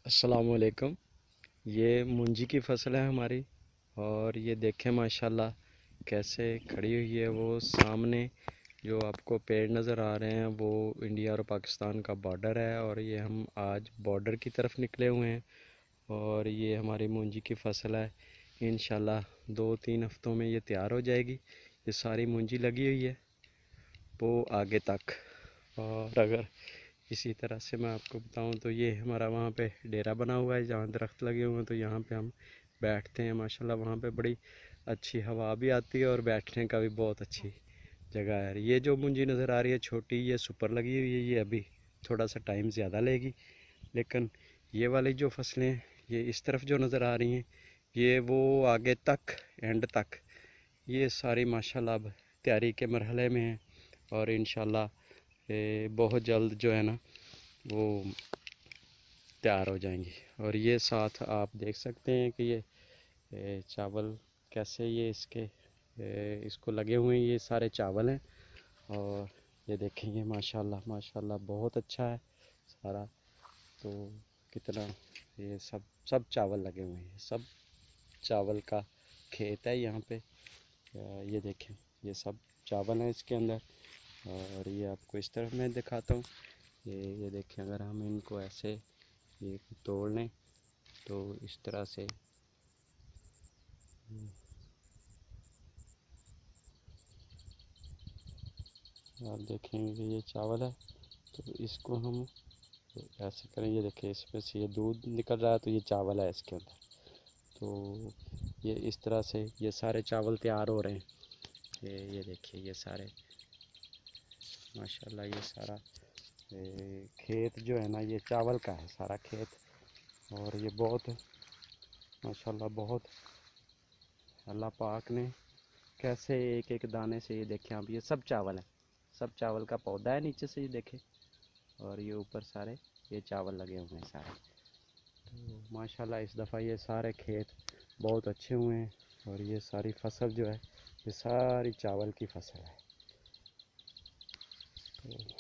अस्सलामुअलैकुम। ये मुंजी की फसल है हमारी। और ये देखें माशाल्लाह कैसे खड़ी हुई है। वो सामने जो आपको पेड़ नज़र आ रहे हैं वो इंडिया और पाकिस्तान का बॉर्डर है, और ये हम आज बॉर्डर की तरफ निकले हुए हैं। और ये हमारी मुंजी की फसल है। इंशाल्लाह 2-3 हफ्तों में ये तैयार हो जाएगी। ये सारी मुंजी लगी हुई है वो आगे तक। और अगर इसी तरह से मैं आपको बताऊं तो ये हमारा वहाँ पे डेरा बना हुआ है, जहाँ दरख्त लगे हुए हैं, तो यहाँ पे हम बैठते हैं। माशाल्लाह वहाँ पे बड़ी अच्छी हवा भी आती है और बैठने का भी बहुत अच्छी जगह है। ये जो मुंजी नज़र आ रही है छोटी, ये सुपर लगी हुई है। ये अभी थोड़ा सा टाइम ज़्यादा लेगी, लेकिन ये वाली जो फसलें ये इस तरफ जो नज़र आ रही हैं ये वो आगे तक एंड तक ये सारी माशाल्लाह अब तैयारी के मरहले में है। और इंशाल्लाह बहुत जल्द जो है ना वो तैयार हो जाएंगी। और ये साथ आप देख सकते हैं कि ये चावल कैसे ये इसको लगे हुए हैं। ये सारे चावल हैं। और ये देखेंगे माशाल्लाह माशाल्लाह बहुत अच्छा है सारा। तो कितना ये सब सब चावल लगे हुए हैं, सब चावल का खेत है यहाँ पे। ये देखें ये सब चावल है इसके अंदर। और ये आपको इस तरफ मैं दिखाता हूँ। ये देखें, अगर हम इनको ऐसे ये तोड़ लें तो इस तरह से आप देखेंगे ये चावल है। तो इसको हम ऐसे करें, ये देखिए इसमें से ये दूध निकल रहा है, तो ये चावल है इसके अंदर। तो ये इस तरह से ये सारे चावल तैयार हो रहे हैं। ये देखिए ये सारे माशाल्लाह ये सारा खेत जो है ना ये चावल का है सारा खेत। और ये बहुत माशाल्लाह बहुत अल्लाह पाक ने कैसे एक एक दाने से, ये देखें आप, ये सब चावल है, सब चावल का पौधा है नीचे से, ये देखें। और ये ऊपर सारे ये चावल लगे हुए हैं सारे। तो माशाल्लाह इस दफ़ा ये सारे खेत बहुत अच्छे हुए हैं। और ये सारी फसल जो है ये सारी चावल की फसल है। तो